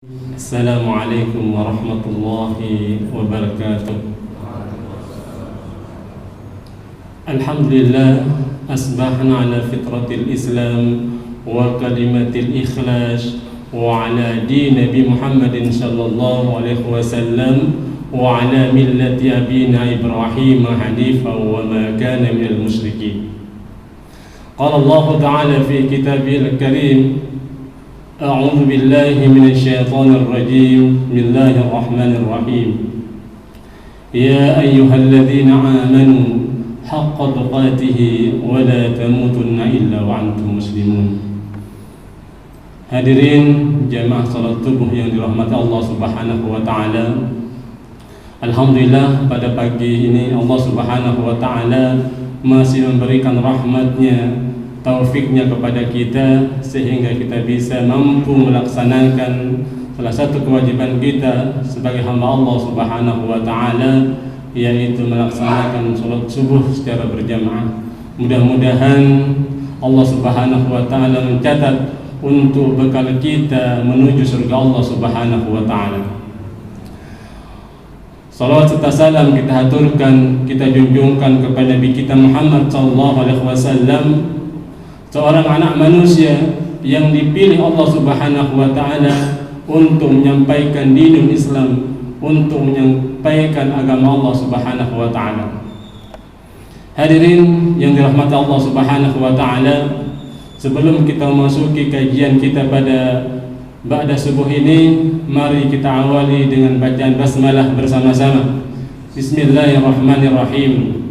Assalamualaikum warahmatullahi wabarakatuh. Alhamdulillah asbahna ala fitratil Islam wa kalimatil ikhlas wa ala din Nabi Muhammadin sallallahu alaihi wasallam wa ala millati abina Ibrahim hanifan wa ma kana minal musyrikin. Qala Allah Ta'ala fi kitabihil karim أعوذ بالله من الشيطان الرجيم بسم الله الرحمن الرحيم يا أيها الذين آمنوا حق تقاته ولا تموتن إلا وأنتم مسلمون. Hadirin jamaah salat subuh yang dirahmati Allah Subhanahu wa taala. Alhamdulillah pada pagi ini Allah Subhanahu wa taala masih memberikan rahmatnya, taufiknya kepada kita sehingga kita bisa mampu melaksanakan salah satu kewajiban kita sebagai hamba Allah Subhanahu wa taala, yaitu melaksanakan salat subuh secara berjamaah. Mudah-mudahan Allah Subhanahu wa taala mencatat untuk bekal kita menuju surga Allah Subhanahu wa taala. Salawat serta salam kita haturkan, kita junjungkan kepada Nabi kita Muhammad sallallahu alaihi wasallam, seorang anak manusia yang dipilih Allah Subhanahu wa taala untuk menyampaikan dinul Islam, untuk menyampaikan agama Allah Subhanahu wa taala. Hadirin yang dirahmati Allah Subhanahu wa taala, sebelum kita memasuki kajian kita pada ba'da subuh ini, mari kita awali dengan bacaan basmalah bersama-sama. Bismillahirrahmanirrahim.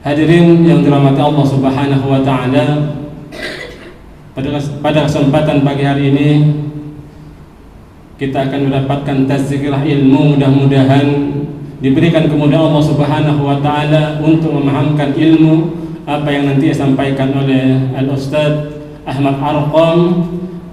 Hadirin yang dirahmati Allah Subhanahu wa taala, pada kesempatan pagi hari ini kita akan mendapatkan tazkirah ilmu. Mudah-mudahan diberikan kemudahan Allah Subhanahu wa taala untuk memahamkan ilmu apa yang nanti disampaikan oleh Al-Ustaz Ahmad Arqam,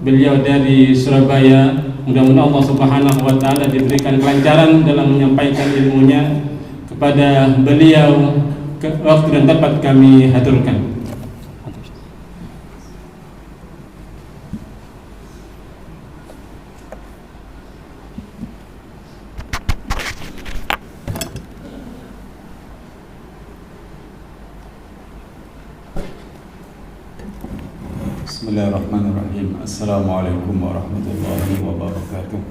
beliau dari Surabaya. Mudah-mudahan Allah Subhanahu wa taala diberikan kelancaran dalam menyampaikan ilmunya. Kepada beliau waktu dan tempat kami haturkan. Bismillahirrahmanirrahim. Assalamualaikum warahmatullahi wabarakatuh.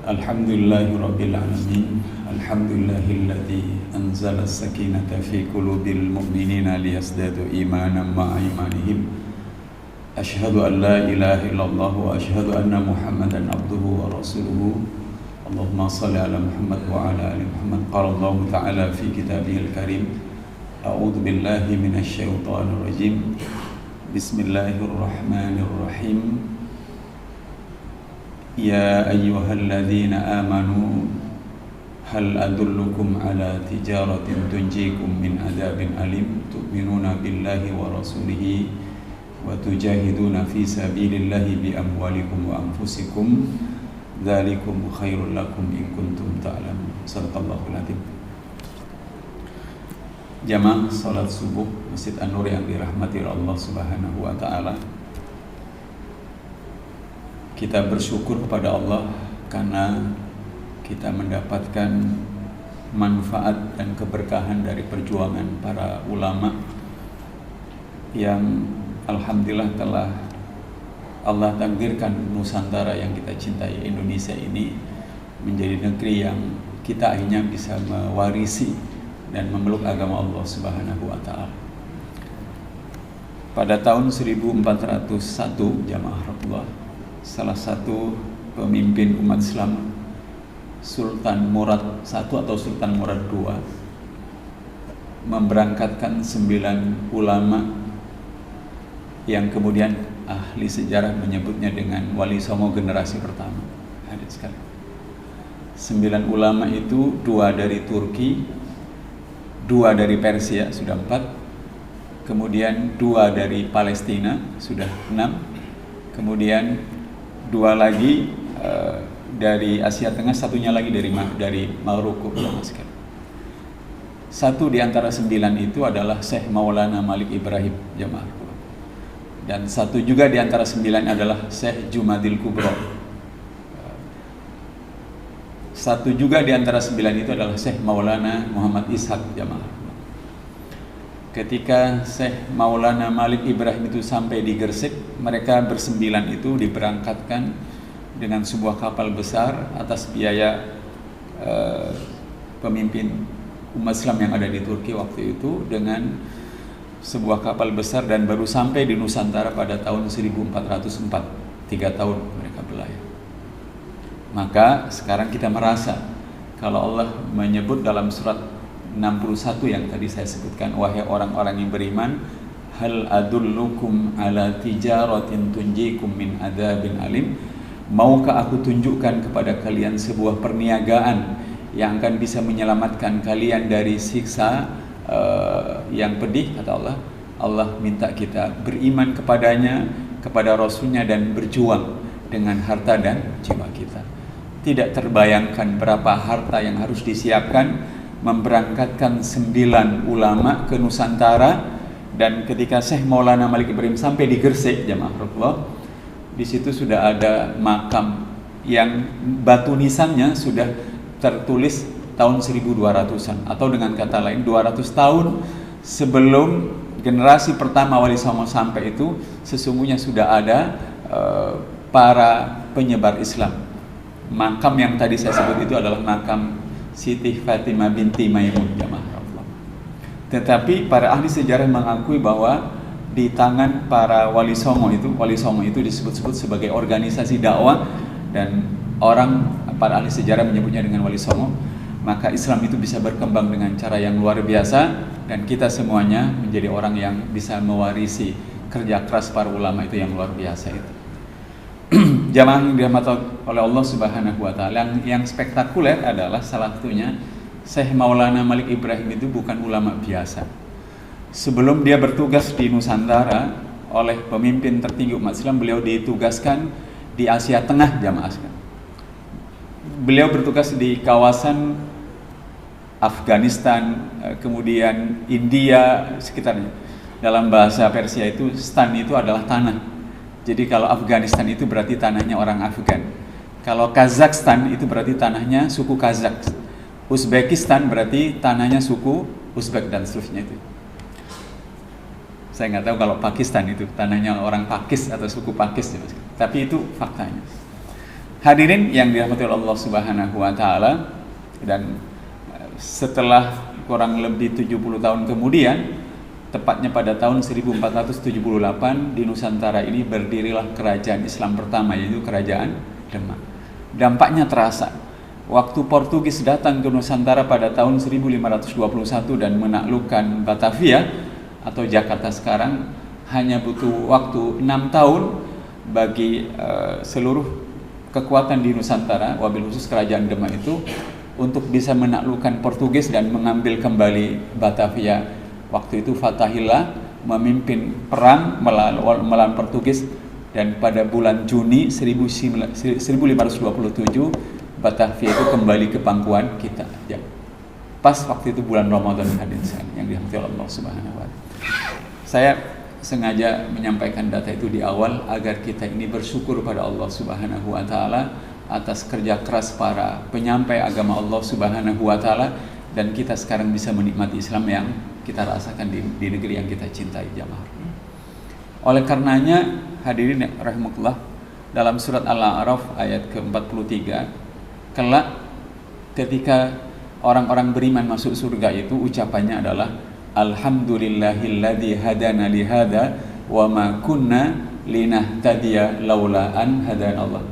Alhamdulillahirabbil alamin. Alhamdulillahilladzi anzala as-sakinata fi qulubil mu'minina liyazdadu imanan ma'a imanihim. Asyhadu an la ilaha illallah wa asyhadu anna Muhammadan abduhu wa rasuluhu. Allahumma shalli ala Muhammad wa ala ali Muhammad. Qala Allah ta'ala fi kitabihil karim. A'udzu billahi minasy syaithanir rajim. Bismillahirrahmanirrahim. Ya ayyuhalladzina amanu hal adullukum ala tijaratin tunjikum min adzabin alim tu'minuna billahi wa rasulihi wa tujahiduna fi sabilillahi bi amwalikum wa anfusikum dzalikum khairul lakum in kuntum ta'lamun. Shadaqallahul adzim. Jamaah salat subuh Masjid An-Nur yang dirahmati Allah Subhanahu wa taala, kita bersyukur kepada Allah karena kita mendapatkan manfaat dan keberkahan dari perjuangan para ulama yang alhamdulillah telah Allah takdirkan Nusantara yang kita cintai, Indonesia ini, menjadi negeri yang kita akhirnya bisa mewarisi dan memeluk agama Allah Subhanahu wa taala. Pada tahun 1401 jamaah Rasulullah, salah satu pemimpin umat Islam, Sultan Murad I atau Sultan Murad II, memberangkatkan 9 ulama yang kemudian ahli sejarah menyebutnya dengan Wali Songo generasi pertama. Hadir sekali. 9 ulama itu 2 dari Turki, 2 dari Persia, sudah 4. Kemudian 2 dari Palestina, sudah 6. Kemudian 2 lagi dari Asia Tengah, satunya lagi dari Maroko. Satu di antara 9 itu adalah Syekh Maulana Malik Ibrahim, jamaah. Dan satu juga di antara 9 adalah Syekh Jumadil Kubro. Satu juga di antara 9 itu adalah Syekh Maulana Muhammad Ishaq jamaah. Ketika Syekh Maulana Malik Ibrahim itu sampai di Gresik, mereka bersembilan itu diberangkatkan dengan sebuah kapal besar atas biaya pemimpin umat Islam yang ada di Turki waktu itu, dengan sebuah kapal besar, dan baru sampai di Nusantara pada tahun 1404, 3 tahun mereka berlayar. Maka sekarang kita merasa kalau Allah menyebut dalam surat 61 yang tadi saya sebutkan, wahai orang-orang yang beriman, hal adullukum ala tijaratin tunjikum min adzabin alim, maukah aku tunjukkan kepada kalian sebuah perniagaan yang akan bisa menyelamatkan kalian dari siksa yang pedih, kata Allah. Allah minta kita beriman kepadanya, kepada Rasulnya, dan berjuang dengan harta dan jiwa kita. Tidak terbayangkan berapa harta yang harus disiapkan memberangkatkan 9 ulama ke Nusantara. Dan ketika Syekh Maulana Malik Ibrahim sampai di Gresik jamaah Allah, di situ sudah ada makam yang batu nisannya sudah tertulis tahun 1200-an, atau dengan kata lain 200 tahun sebelum generasi pertama Wali Songo sampai itu, sesungguhnya sudah ada para penyebar Islam. Makam yang tadi saya sebut itu adalah makam Siti Fatimah binti Maimun jamaah Allah. Tetapi para ahli sejarah mengakui bahwa di tangan para Wali Songo itu disebut-sebut sebagai organisasi dakwah, dan para ahli sejarah menyebutnya dengan Wali Songo. Maka Islam itu bisa berkembang dengan cara yang luar biasa, dan kita semuanya menjadi orang yang bisa mewarisi kerja keras para ulama itu yang luar biasa itu. Jamaah yang dirahmati oleh Allah Subhanahu wa taala, yang spektakuler adalah salah satunya Syekh Maulana Malik Ibrahim itu bukan ulama biasa. Sebelum dia bertugas di Nusantara oleh pemimpin tertinggi umat Islam, beliau ditugaskan di Asia Tengah jamaah. Beliau bertugas di kawasan Afghanistan, kemudian India sekitarnya. Dalam bahasa Persia itu stan itu adalah tanah. Jadi kalau Afghanistan itu berarti tanahnya orang Afgan. Kalau Kazakhstan itu berarti tanahnya suku Kazakh. Uzbekistan berarti tanahnya suku Uzbek, dan seterusnya itu. Saya nggak tahu kalau Pakistan itu tanahnya orang Pakis atau suku Pakis, tapi itu faktanya. Hadirin yang dirahmati Allah Subhanahu wa taala, dan setelah kurang lebih 70 tahun kemudian, tepatnya pada tahun 1478 di Nusantara ini berdirilah kerajaan Islam pertama, yaitu Kerajaan Demak. Dampaknya terasa. Waktu Portugis datang ke Nusantara pada tahun 1521 dan menaklukkan Batavia atau Jakarta sekarang, hanya butuh waktu 6 tahun bagi seluruh kekuatan di Nusantara, wabil khusus Kerajaan Demak itu, untuk bisa menaklukkan Portugis dan mengambil kembali Batavia. Waktu itu Fatahillah memimpin perang melawan Portugis, dan pada bulan Juni 1527 Batavia itu kembali ke pangkuan kita. Ya. Pas waktu itu bulan Ramadan hadirin yang dirahmati Allah Subhanahu wa taala. Saya sengaja menyampaikan data itu di awal agar kita ini bersyukur pada Allah Subhanahu wa taala atas kerja keras para penyampai agama Allah Subhanahu wa taala, dan kita sekarang bisa menikmati Islam yang kita rasakan di negeri yang kita cintai jamaah. Oleh karenanya hadirin rahimakumullah, dalam surat Al-A'raf ayat ke-43, kelak ketika orang-orang beriman masuk surga itu ucapannya adalah alhamdulillahilladzi hadana li hadza wa ma kunna linahtadiya laula an hadanallah.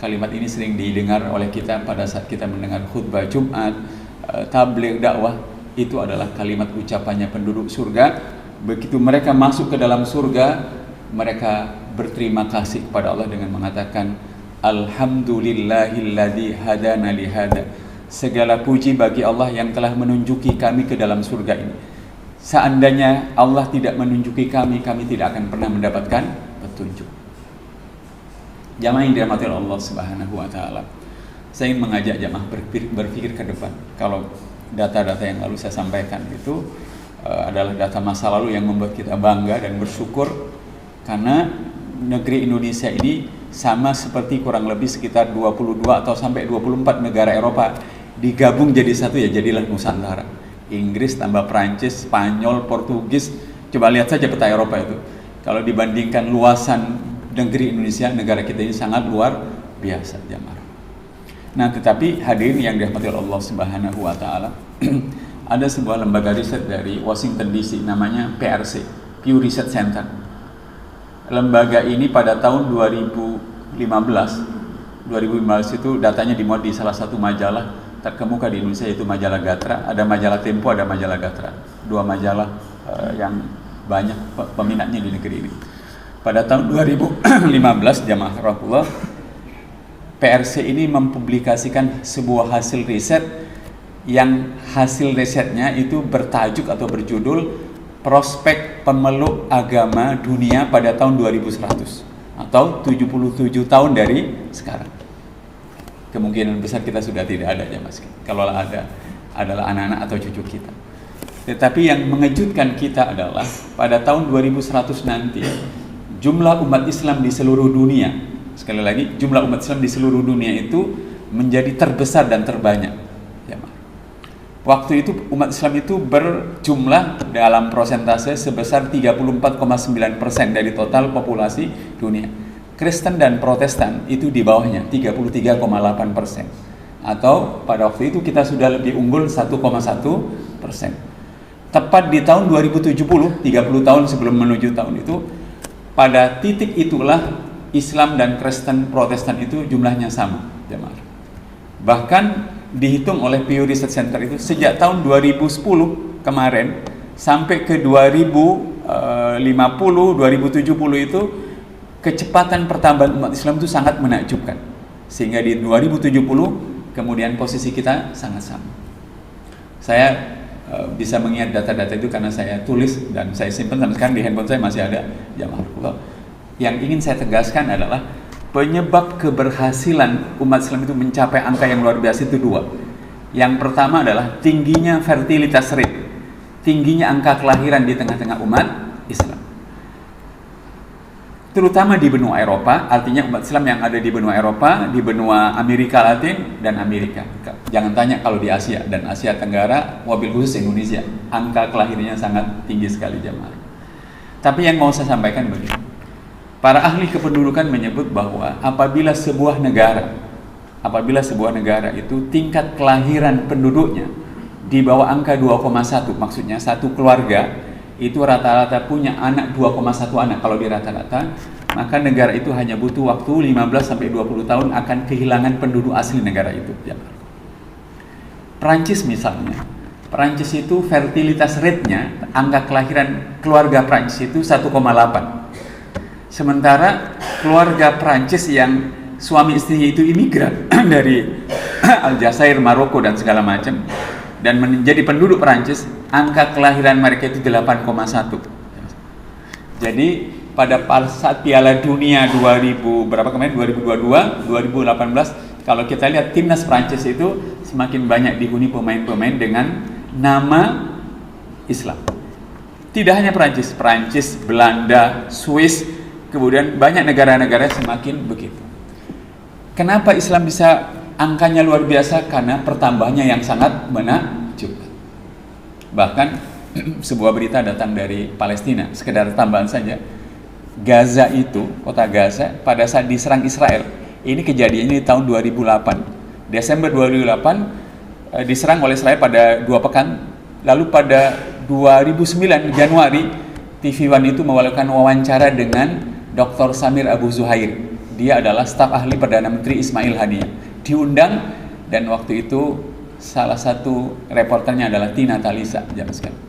Kalimat ini sering didengar oleh kita pada saat kita mendengar khutbah Jumat, tabligh, dakwah. Itu adalah kalimat ucapannya penduduk surga. Begitu mereka masuk ke dalam surga, mereka berterima kasih kepada Allah dengan mengatakan alhamdulillahilladzi hadana li hadza. Segala puji bagi Allah yang telah menunjuki kami ke dalam surga ini. Seandainya Allah tidak menunjuki kami, kami tidak akan pernah mendapatkan petunjuk. Jamaah yang dirahmati Allah Subhanahu wa taala, saya ingin mengajak jamaah berpikir ke depan. Kalau data-data yang lalu saya sampaikan itu adalah data masa lalu yang membuat kita bangga dan bersyukur, Karena negeri Indonesia ini sama seperti kurang lebih sekitar 22 atau sampai 24 negara Eropa digabung jadi satu, ya jadilah Nusantara. Inggris tambah Prancis, Spanyol, Portugis, coba lihat saja peta Eropa itu. Kalau dibandingkan luasan negeri Indonesia, negara kita ini sangat luar biasa, jamaah. Nah, tetapi hadirin yang dirahmati Allah Subhanahu wa taala, ada sebuah lembaga riset dari Washington DC namanya PRC, Pew Research Center. Lembaga ini pada tahun 2015 itu datanya dimuat di salah satu majalah terkemuka di Indonesia, yaitu majalah Gatra. Ada majalah Tempo, ada majalah Gatra, dua majalah yang banyak peminatnya di negeri ini. Pada tahun 2015, jamaah rahmatullah, PRC ini mempublikasikan sebuah hasil riset yang hasil risetnya itu bertajuk atau berjudul Prospek Pemeluk Agama Dunia pada tahun 2100 atau 77 tahun dari sekarang. Kemungkinan besar kita sudah tidak ada, ya Mas. Kalau ada, adalah anak-anak atau cucu kita. Tetapi yang mengejutkan kita adalah pada tahun 2100 nanti jumlah umat Islam di seluruh dunia, sekali lagi jumlah umat Islam di seluruh dunia itu menjadi terbesar dan terbanyak. Waktu itu umat Islam itu berjumlah dalam persentase sebesar 34,9% dari total populasi dunia. Kristen dan Protestan itu di bawahnya 33,8%. Atau pada waktu itu kita sudah lebih unggul 1,1%. Tepat di tahun 2070, 30 tahun sebelum menuju tahun itu, pada titik itulah Islam dan Kristen Protestan itu jumlahnya sama, jemaah. Bahkan dihitung oleh Pew Research Center itu sejak tahun 2010 kemarin sampai ke 2050, 2070 itu kecepatan pertambahan umat Islam itu sangat menakjubkan. Sehingga di 2070 kemudian posisi kita sangat sama. Saya bisa mengingat data-data itu karena saya tulis dan saya simpan sampai sekarang di handphone saya masih ada, jamaah. Yang ingin saya tegaskan adalah penyebab keberhasilan umat Islam itu mencapai angka yang luar biasa itu dua. Yang pertama adalah tingginya fertilitas rate, tingginya angka kelahiran di tengah-tengah umat Islam. Terutama di benua Eropa, artinya umat Islam yang ada di benua Eropa, di benua Amerika Latin dan Amerika. Jangan tanya kalau di Asia dan Asia Tenggara, wabil khusus Indonesia, angka kelahirannya sangat tinggi sekali, jamaah. Tapi yang mau saya sampaikan begini. Para ahli kependudukan menyebut bahwa apabila sebuah negara itu tingkat kelahiran penduduknya di bawah angka 2,1, maksudnya satu keluarga itu rata-rata punya anak 2,1 anak kalau di rata-rata, maka negara itu hanya butuh waktu 15 sampai 20 tahun akan kehilangan penduduk asli negara itu. Perancis misalnya, Perancis itu fertilitas rate-nya, angka kelahiran keluarga Perancis itu 1,8. Sementara keluarga Prancis yang suami istrinya itu imigran dari Aljazair, Maroko dan segala macam dan menjadi penduduk Prancis, angka kelahiran mereka itu 8,1. Jadi pada saat Piala Dunia 2022, 2018, kalau kita lihat timnas Prancis itu semakin banyak dihuni pemain-pemain dengan nama Islam. Tidak hanya Prancis, Belanda, Swiss, kemudian banyak negara-negara semakin begitu. Kenapa Islam bisa angkanya luar biasa? Karena pertambahannya yang sangat menakjubkan. Bahkan sebuah berita datang dari Palestina, sekedar tambahan saja. Gaza itu, kota Gaza, pada saat diserang Israel, ini kejadiannya di tahun 2008. Desember 2008 diserang oleh Israel pada 2 pekan. Lalu pada 2009 Januari, TV One itu melakukan wawancara dengan Dr. Samir Abu Zuhair. Dia adalah staf ahli Perdana Menteri Ismail Haniyeh. Diundang dan waktu itu salah satu reporternya adalah Tina Talisa, jamaah sekalian.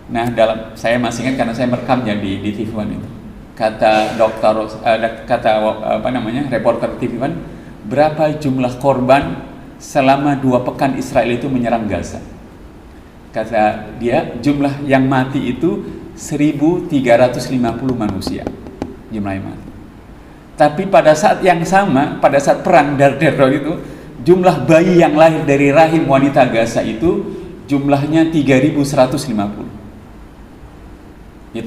Nah, saya masih ingat karena saya merekamnya di TV One itu. Kata reporter TV One, berapa jumlah korban selama 2 pekan Israel itu menyerang Gaza? Kata dia, jumlah yang mati itu 1.350 manusia. Jumlah yang mati. Tapi pada saat yang sama, pada saat perang Dar itu, jumlah bayi yang lahir dari rahim wanita Gaza itu jumlahnya 3.150.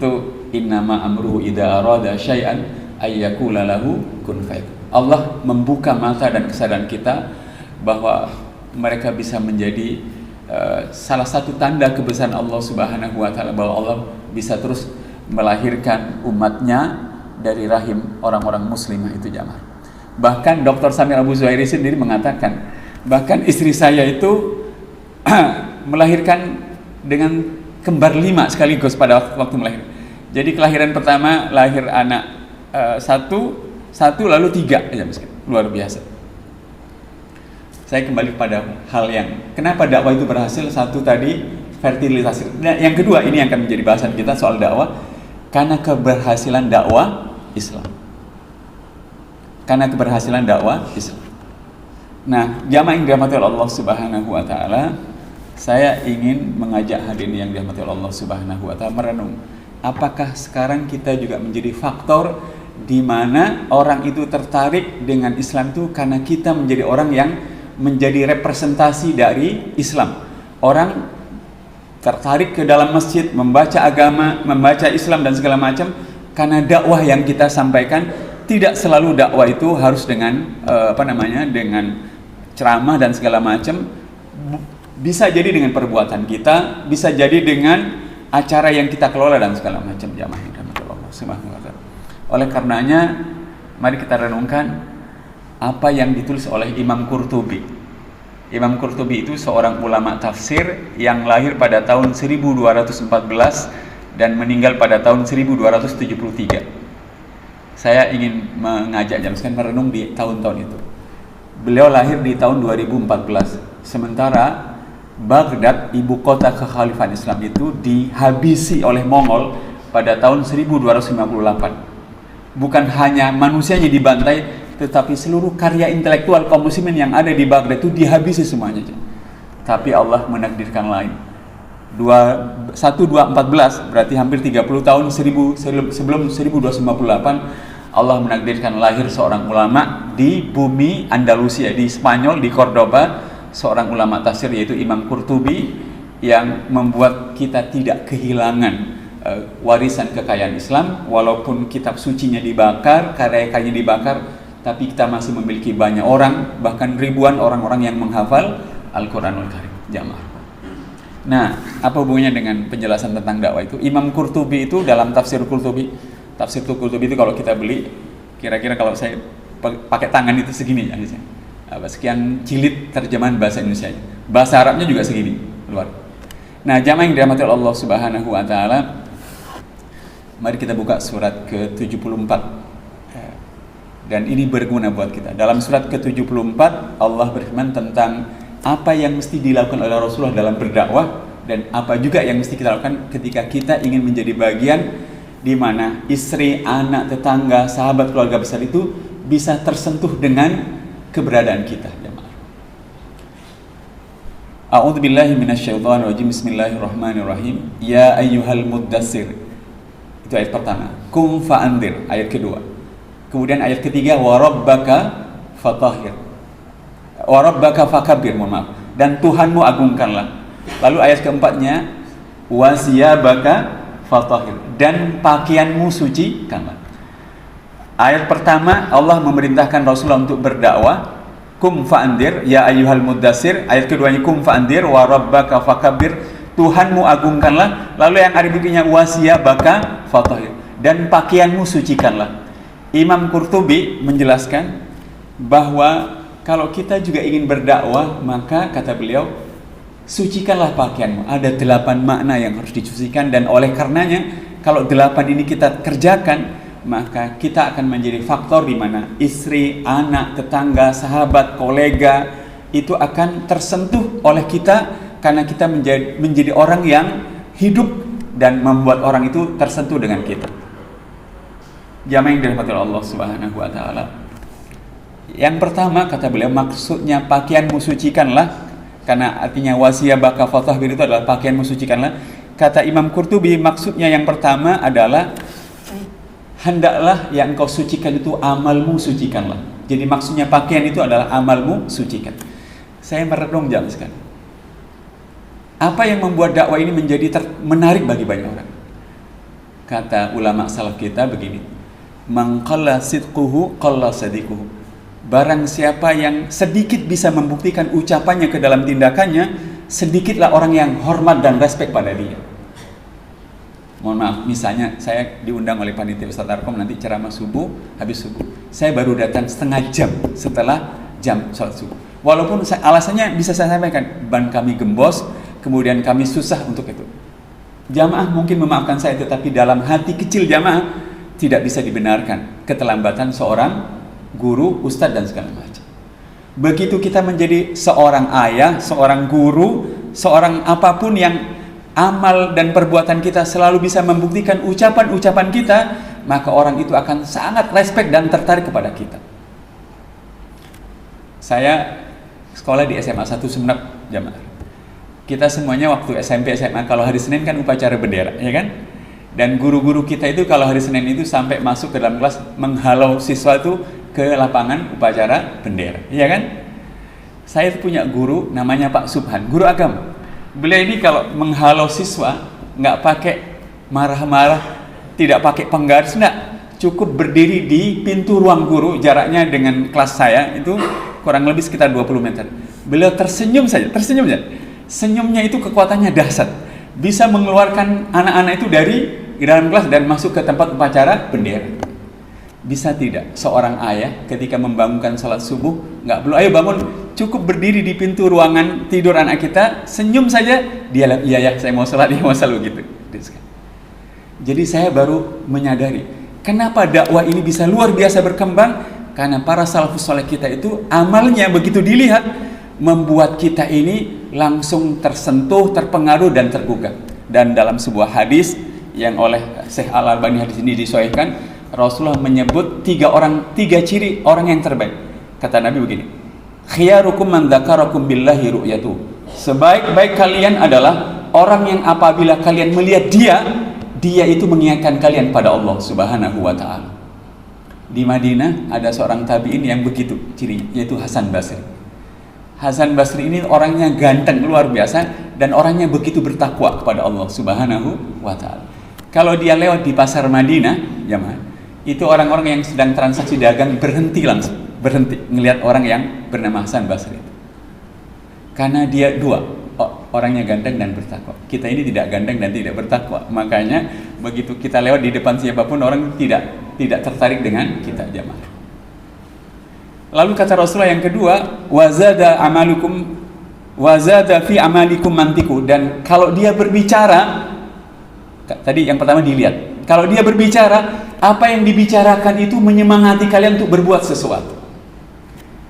innama amruhu idza arada syai'an ayyakula lahu kun fayakun. Allah membuka mata dan kesadaran kita bahwa mereka bisa menjadi salah satu tanda kebesaran Allah Subhanahu wa taala, bahwa Allah bisa terus melahirkan umatnya dari rahim orang-orang muslimah itu jamaah. Bahkan Dr. Samir Abu Zuhairi sendiri mengatakan, bahkan istri saya itu melahirkan dengan kembar 5 sekaligus pada waktu melahirkan. Jadi kelahiran pertama lahir anak satu lalu 3 ya, luar biasa. Saya kembali pada hal yang kenapa dakwah itu berhasil. Satu tadi fertilitas. Nah, yang kedua ini yang akan menjadi bahasan kita soal dakwah, karena keberhasilan dakwah Islam. Karena keberhasilan dakwah Islam. Nah, jamaah yang dirahmati oleh Allah Subhanahu wa taala, saya ingin mengajak hadirin yang dirahmati oleh Allah Subhanahu wa taala merenung, apakah sekarang kita juga menjadi faktor di mana orang itu tertarik dengan Islam itu karena kita menjadi orang yang menjadi representasi dari Islam. Orang tertarik ke dalam masjid, membaca agama, membaca Islam dan segala macam karena dakwah yang kita sampaikan. Tidak selalu dakwah itu harus dengan dengan ceramah dan segala macam. Bisa jadi dengan perbuatan kita, bisa jadi dengan acara yang kita kelola dan segala macam, jamaah yang dirahmati Allah Subhanahu wa taala. Oleh karenanya, mari kita renungkan apa yang ditulis oleh Imam Qurtubi. Imam Qurtubi itu seorang ulama tafsir yang lahir pada tahun 1214 dan meninggal pada tahun 1273. Saya ingin mengajak jamaah sekalian merenung di tahun-tahun itu. Beliau lahir di tahun 2014. Sementara Baghdad, ibu kota kekhalifahan Islam itu dihabisi oleh Mongol pada tahun 1258. Bukan hanya manusianya dibantai, tetapi seluruh karya intelektual kaum muslimin yang ada di Baghdad itu dihabisi semuanya. Tapi Allah menakdirkan lain. 1214 berarti hampir 30 tahun sebelum 1258, Allah menakdirkan lahir seorang ulama di bumi Andalusia, di Spanyol, di Cordoba, seorang ulama tafsir yaitu Imam Qurtubi, yang membuat kita tidak kehilangan warisan kekayaan Islam. Walaupun kitab sucinya dibakar, karya-karyanya dibakar, tapi kita masih memiliki banyak orang, bahkan ribuan orang-orang yang menghafal Al-Quranul Karim, jamaah. Nah, apa hubungannya dengan penjelasan tentang dakwah itu? Imam Qurtubi itu dalam tafsir Qurtubi itu kalau kita beli, kira-kira kalau saya pakai tangan itu segini ya, sekian jilid terjemahan bahasa Indonesia. Bahasa Arabnya juga segini, luar. Nah, jamaah yang dirahmati Allah Subhanahu wa taala, mari kita buka surat ke-74. Dan ini berguna buat kita. Dalam surat ke-74 Allah berfirman tentang apa yang mesti dilakukan oleh Rasulullah dalam berdakwah, dan apa juga yang mesti kita lakukan ketika kita ingin menjadi bagian di mana istri, anak, tetangga, sahabat, keluarga besar itu bisa tersentuh dengan keberadaan kita. A'udzubillahi minasyaitonirrajim. Bismillahirrahmanirrahim. Ya ayyuhal muddatsir. Itu ayat pertama. Qum fa'andir, ayat kedua. Kemudian ayat ketiga, wa rabbaka fatahhir, wa rabbaka fakabbir, mohon maaf, dan Tuhanmu agungkanlah. Lalu ayat keempatnya, wa siyabaka fatahhir, dan pakaianmu sucikanlah. Ayat pertama Allah memerintahkan Rasulullah untuk berdakwah, kum fa'andir, ya ayyuhal muddatsir. Ayat keduanya, kum fa'andir, wa rabbaka fakabbir, Tuhanmu agungkanlah. Lalu yang ada berikutnya, wa siyabaka fatahhir, dan pakaianmu sucikanlah. Imam Qurtubi menjelaskan bahwa kalau kita juga ingin berdakwah, maka kata beliau, sucikanlah pakaianmu. Ada 8 makna yang harus dicucikan, dan oleh karenanya kalau 8 ini kita kerjakan, maka kita akan menjadi faktor di mana istri, anak, tetangga, sahabat, kolega itu akan tersentuh oleh kita, karena kita menjadi orang yang hidup dan membuat orang itu tersentuh dengan kita. Jamaah yang dirahmati Allah Subhanahu wa taala. Yang pertama kata beliau, maksudnya pakaianmu sucikanlah, karena artinya wasiyabaka fatahhir itu adalah pakaianmu sucikanlah. Kata Imam Qurtubi, maksudnya yang pertama adalah hendaklah yang engkau sucikan itu amalmu sucikanlah. Jadi maksudnya pakaian itu adalah amalmu sucikan. Saya merenung jamaah sekalian. Apa yang membuat dakwah ini menjadi menarik bagi banyak orang? Kata ulama salaf kita begini, man qalla sidquhu qalla sadiquhu. Barang siapa yang sedikit bisa membuktikan ucapannya ke dalam tindakannya, sedikitlah orang yang hormat dan respek pada dia. Mohon maaf, misalnya saya diundang oleh panitia Ustadz Arkom nanti ceramah subuh, habis subuh saya baru datang setengah jam setelah jam sholat subuh. Walaupun alasannya bisa saya sampaikan, ban kami gembos, kemudian kami susah untuk itu. Jamaah mungkin memaafkan saya, tetapi dalam hati kecil jamaah tidak bisa dibenarkan keterlambatan seorang guru, ustadz dan segala macam. Begitu kita menjadi seorang ayah, seorang guru, seorang apapun yang amal dan perbuatan kita selalu bisa membuktikan ucapan-ucapan kita, maka orang itu akan sangat respek dan tertarik kepada kita. Saya sekolah di SMA 1 Sumeneb jamaah. Kita semuanya waktu SMP SMA kalau hari Senin kan upacara bendera, ya kan? Dan guru-guru kita itu kalau hari Senin itu sampai masuk ke dalam kelas menghalau siswa itu ke lapangan upacara bendera, ya kan? Saya punya guru namanya Pak Subhan, guru agama. Beliau ini kalau menghalau siswa nggak pakai marah-marah, tidak pakai penggaris, enggak, cukup berdiri di pintu ruang guru, jaraknya dengan kelas saya itu kurang lebih sekitar 20 meter. Beliau tersenyum saja. Senyumnya itu kekuatannya dahsyat, bisa mengeluarkan anak-anak itu dari dalam kelas dan masuk ke tempat upacara bendera. Bisa tidak seorang ayah ketika membangunkan salat subuh nggak perlu ayo bangun, cukup berdiri di pintu ruangan tidur anak kita, senyum saja, dia iya ya saya mau salat, dia mau selalu gitu. Jadi saya baru menyadari kenapa dakwah ini bisa luar biasa berkembang, karena para salafus saleh kita itu amalnya begitu dilihat membuat kita ini langsung tersentuh, terpengaruh dan tergugah. Dan dalam sebuah hadis yang oleh Syekh Al-Albani hadis ini disahihkan, Rasulullah menyebut tiga ciri orang yang terbaik. Kata Nabi begini, khiyarukum man dzakarakum billahi ru'yatu. Sebaik-baik kalian adalah orang yang apabila kalian melihat dia itu mengingatkan kalian pada Allah Subhanahu wa taala. Di Madinah ada seorang tabi'in yang begitu cirinya, yaitu Hasan Basri. Hasan Basri ini orangnya ganteng luar biasa dan orangnya begitu bertakwa kepada Allah Subhanahu wa taala. Kalau dia lewat di pasar Madinah, jemaah, itu orang-orang yang sedang transaksi dagang berhenti ngelihat orang yang bernama Hasan Basri itu. Karena dia orangnya ganteng dan bertakwa. Kita ini tidak ganteng dan tidak bertakwa. Makanya begitu kita lewat di depan siapapun orang tidak tertarik dengan kita, jemaah. Lalu kata Rasulullah yang kedua, wazada fi amalikum mantiku. Dan kalau dia berbicara, tadi yang pertama dilihat, kalau dia berbicara, apa yang dibicarakan itu menyemangati kalian untuk berbuat sesuatu.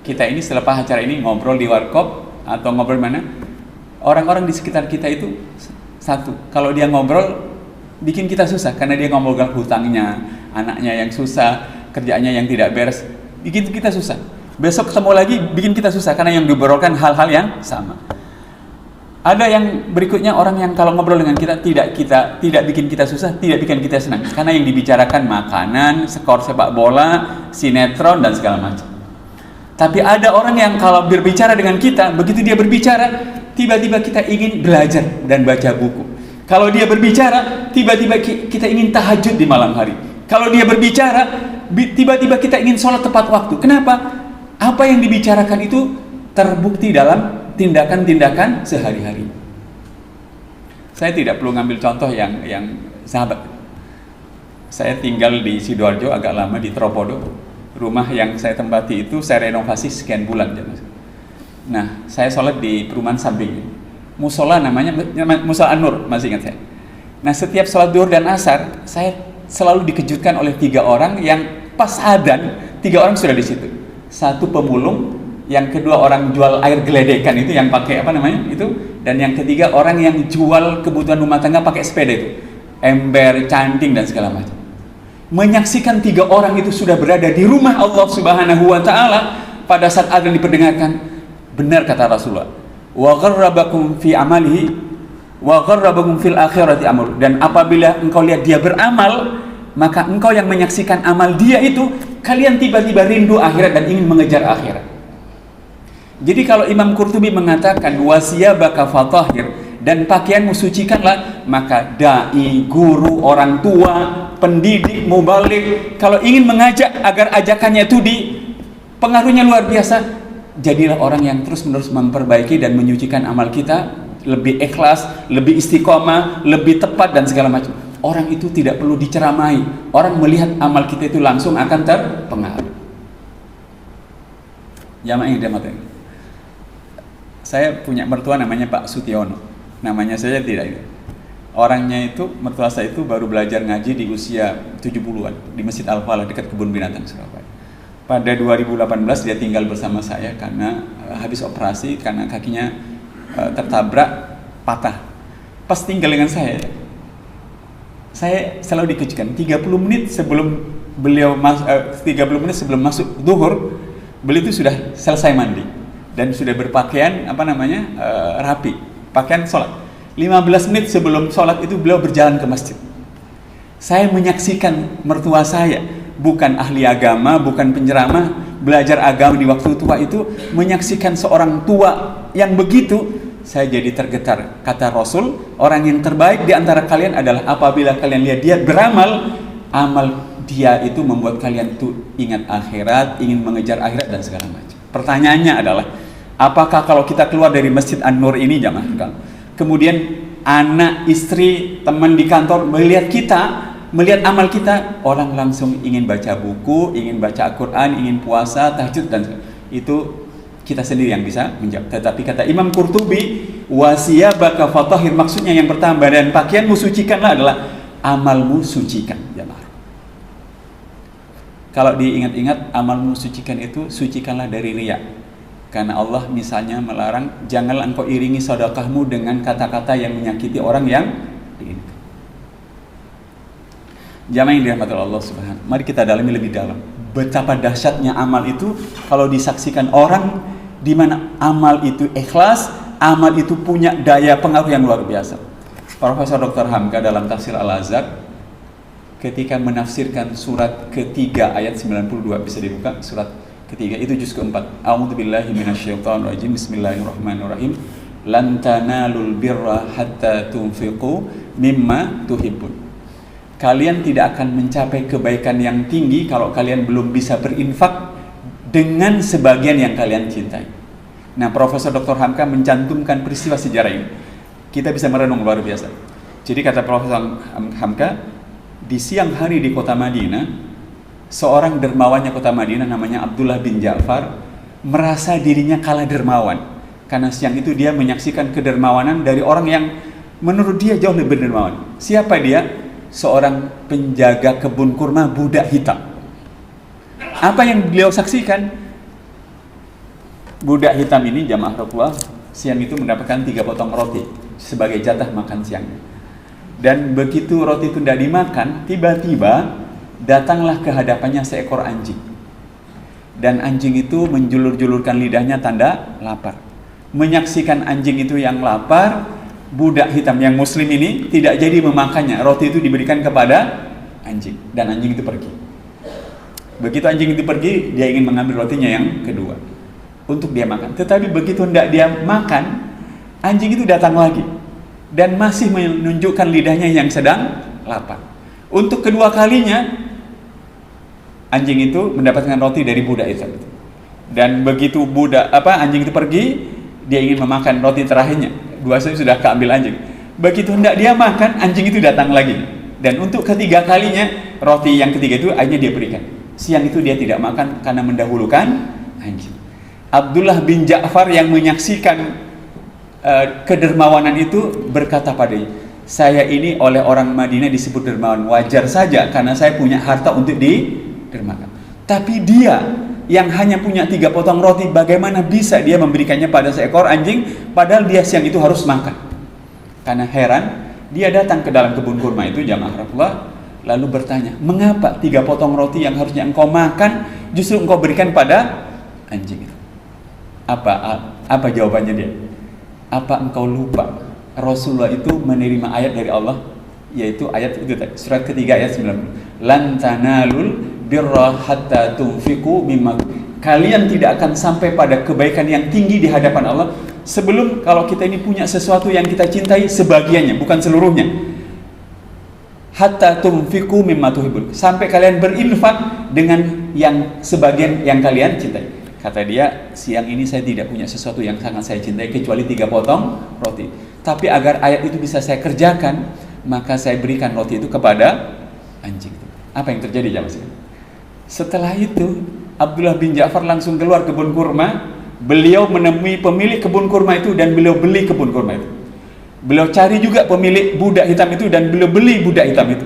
Kita ini selepas acara ini ngobrol di warkop atau ngobrol mana, orang-orang di sekitar kita itu satu, kalau dia ngobrol bikin kita susah, karena dia ngobrol hutangnya, anaknya yang susah, kerjaannya yang tidak beres, bikin kita susah. Besok ketemu lagi bikin kita susah karena yang diobrolkan hal-hal yang sama. Ada yang berikutnya, orang yang kalau ngobrol dengan kita tidak bikin kita susah, tidak bikin kita senang, karena yang dibicarakan makanan, skor sepak bola, sinetron dan segala macam. Tapi ada orang yang kalau berbicara dengan kita, begitu dia berbicara, tiba-tiba kita ingin belajar dan baca buku. Kalau dia berbicara, tiba-tiba kita ingin tahajud di malam hari. Kalau dia berbicara, tiba-tiba kita ingin sholat tepat waktu. Kenapa? Apa yang dibicarakan itu terbukti dalam tindakan-tindakan sehari-hari. Saya tidak perlu ngambil contoh yang sahabat. Saya tinggal di Sidoarjo agak lama, di Tropodo. Rumah yang saya tempati itu saya renovasi sekian bulan. Nah, saya sholat di perumahan samping. Musola namanya Musola An-Nur, masih ingat saya. Nah, setiap sholat duhur dan asar, saya selalu dikejutkan oleh 3 orang yang pas adzan, 3 orang sudah di situ. Satu pemulung, yang kedua orang jual air geledekan itu yang pakai itu, dan yang ketiga orang yang jual kebutuhan rumah tangga pakai sepeda itu, ember, canting dan segala macam. Menyaksikan 3 orang itu sudah berada di rumah Allah Subhanahu wa taala pada saat adzan diperdengarkan. Benar kata Rasulullah, wa gharrabakum fi amalihi wa gharrabakum fil akhirati amal. Dan apabila engkau lihat dia beramal, maka engkau yang menyaksikan amal dia itu, kalian tiba-tiba rindu akhirat dan ingin mengejar akhirat. Jadi kalau Imam Qurtubi mengatakan wasiyabaka fatahhir, dan pakaianmu sucikanlah. Maka dai, guru, orang tua, pendidik, mubalik, kalau ingin mengajak agar ajakannya itu pengaruhnya luar biasa, jadilah orang yang terus-menerus memperbaiki dan menyucikan amal kita, lebih ikhlas, lebih istiqomah, lebih tepat dan segala macam. Orang itu tidak perlu diceramai, orang melihat amal kita itu langsung akan terpengaruh. Jamaah yang dirahmati, saya punya mertua namanya Pak Sutiono, namanya saya tidak. Orangnya itu, mertua saya itu baru belajar ngaji di usia 70-an di Masjid Al-Falah dekat Kebun Binatang Surabaya. Pada 2018 dia tinggal bersama saya karena habis operasi, karena kakinya tertabrak, patah. Pas tinggal dengan saya selalu dikejutkan. 30 menit sebelum 30 menit sebelum masuk zuhur, beliau itu sudah selesai mandi dan sudah berpakaian rapi, pakaian sholat. 15 menit sebelum sholat itu beliau berjalan ke masjid. Saya menyaksikan mertua saya, bukan ahli agama, bukan penceramah, belajar agama di waktu tua itu, menyaksikan seorang tua yang begitu. Saya jadi tergetar. Kata Rasul, orang yang terbaik di antara kalian adalah apabila kalian lihat dia beramal, amal dia itu membuat kalian itu ingat akhirat, ingin mengejar akhirat dan segala macam. Pertanyaannya adalah, apakah kalau kita keluar dari Masjid An-Nur ini, jamaah, kemudian anak, istri, teman di kantor melihat melihat amal kita, orang langsung ingin baca buku, ingin baca Al-Quran, ingin puasa, tahajud, dan itu kita sendiri yang bisa menjawab. Tetapi kata Imam Qurtubi, wasiyabaka fatahhir, maksudnya yang pertama, dan pakaianmu sucikanlah adalah amalmu sucikan. Jamaah, kalau diingat-ingat, amalmu sucikan itu sucikanlah dari riya. Karena Allah misalnya melarang, janganlah engkau iringi sedekahmu dengan kata-kata yang menyakiti orang yang diinginkan. Jamaah yang dirahmati Allah Subhanahu. Mari kita dalami lebih dalam betapa dahsyatnya amal itu kalau disaksikan orang, di mana amal itu ikhlas, amal itu punya daya pengaruh yang luar biasa. Profesor Dr. Hamka dalam Tafsir Al-Azhar ketika menafsirkan surat ketiga ayat 92, bisa dibuka surat ketiga itu juz keempat. A'udzubillahi minasyaitonirrajim. Bismillahirrahmanirrahim. Lan tanalul birra hatta tunfiqu mimma tuhibbun. Kalian tidak akan mencapai kebaikan yang tinggi kalau kalian belum bisa berinfak dengan sebagian yang kalian cintai. Nah, Profesor Dr. Hamka mencantumkan peristiwa sejarah ini. Kita bisa merenung luar biasa. Jadi kata Profesor Hamka, di siang hari di kota Madinah, seorang dermawannya kota Madinah namanya Abdullah bin Ja'far merasa dirinya kalah dermawan. Karena siang itu dia menyaksikan kedermawanan dari orang yang menurut dia jauh lebih dermawan. Siapa dia? Seorang penjaga kebun kurma budak hitam. Apa yang beliau saksikan? Budak hitam ini, jamaah Rasulullah, siang itu mendapatkan 3 potong roti sebagai jatah makan siangnya. Dan begitu roti itu tidak dimakan, tiba-tiba datanglah ke hadapannya seekor anjing. Dan anjing itu menjulur-julurkan lidahnya tanda lapar. Menyaksikan anjing itu yang lapar, budak hitam yang muslim ini tidak jadi memakannya. Roti itu diberikan kepada anjing dan anjing itu pergi. Begitu anjing itu pergi, dia ingin mengambil rotinya yang kedua untuk dia makan. Tetapi begitu hendak dia makan, anjing itu datang lagi dan masih menunjukkan lidahnya yang sedang lapar. Untuk kedua kalinya, anjing itu mendapatkan roti dari budak itu. Dan begitu anjing itu pergi, dia ingin memakan roti terakhirnya. Dua sudah keambil anjing. Begitu hendak dia makan, anjing itu datang lagi. Dan untuk ketiga kalinya, roti yang ketiga itu akhirnya dia berikan. Siang itu dia tidak makan karena mendahulukan anjing. Abdullah bin Ja'far yang menyaksikan kedermawanan itu berkata padanya, saya ini oleh orang Madinah disebut dermawan, wajar saja karena saya punya harta untuk didermakan. Tapi dia yang hanya punya 3 potong roti, bagaimana bisa dia memberikannya pada seekor anjing, padahal dia siang itu harus makan. Karena heran, dia datang ke dalam kebun kurma itu, jamaah Rasulullah, lalu bertanya, mengapa 3 potong roti yang harusnya engkau makan, justru engkau berikan pada anjing itu? Apa jawabannya dia? Apa engkau lupa Rasulullah itu menerima ayat dari Allah, yaitu ayat itu tadi, surat ketiga ayat 90. Lan tanalul birra hatta tunfiqu mimma. Kalian tidak akan sampai pada kebaikan yang tinggi di hadapan Allah Sebelum kalau kita ini punya sesuatu yang kita cintai sebagiannya, bukan seluruhnya. Hatta tunfiqu mimma tuhibbun. Sampai kalian berinfak dengan yang sebagian yang kalian cintai. Kata dia, siang ini saya tidak punya sesuatu yang sangat saya cintai kecuali 3 potong roti. Tapi agar ayat itu bisa saya kerjakan, maka saya berikan roti itu kepada anjing. Apa yang terjadi jamaah sekalian? Setelah itu, Abdullah bin Ja'far langsung keluar kebun kurma. Beliau menemui pemilik kebun kurma itu dan beliau beli kebun kurma itu. Beliau cari juga pemilik budak hitam itu dan beliau beli budak hitam itu.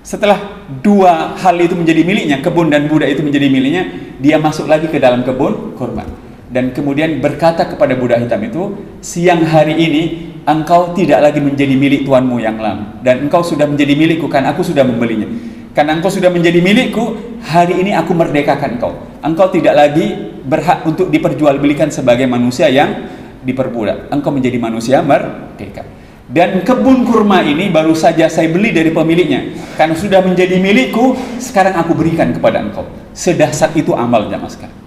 Setelah 2 hal itu menjadi miliknya, kebun dan budak itu menjadi miliknya, dia masuk lagi ke dalam kebun kurma. Dan kemudian berkata kepada budak hitam itu, siang hari ini engkau tidak lagi menjadi milik tuanmu yang lama, dan engkau sudah menjadi milikku karena aku sudah membelinya. Karena engkau sudah menjadi milikku, hari ini aku merdekakan engkau. Engkau tidak lagi berhak untuk diperjualbelikan sebagai manusia yang diperbudak. Engkau menjadi manusia merdeka. Dan kebun kurma ini baru saja saya beli dari pemiliknya. Karena sudah menjadi milikku, sekarang aku berikan kepada engkau. Sedahsyat itu amal jamaah sekalian.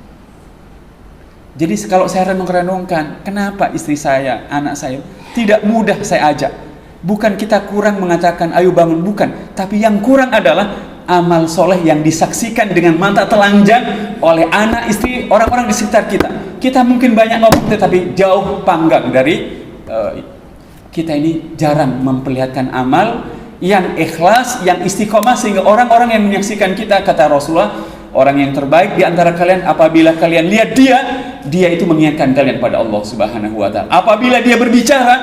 Jadi kalau saya renung-renungkan, kenapa istri saya, anak saya tidak mudah saya ajak. Bukan kita kurang mengatakan ayo bangun, bukan. Tapi yang kurang adalah amal soleh yang disaksikan dengan mata telanjang oleh anak, istri, orang-orang di sekitar kita. Kita mungkin banyak ngomong tetapi jauh panggang dari kita ini jarang memperlihatkan amal yang ikhlas, yang istiqomah, sehingga orang-orang yang menyaksikan kita, kata Rasulullah, orang yang terbaik di antara kalian apabila kalian lihat dia itu mengingatkan kalian pada Allah Subhanahu wa taala. Apabila dia berbicara,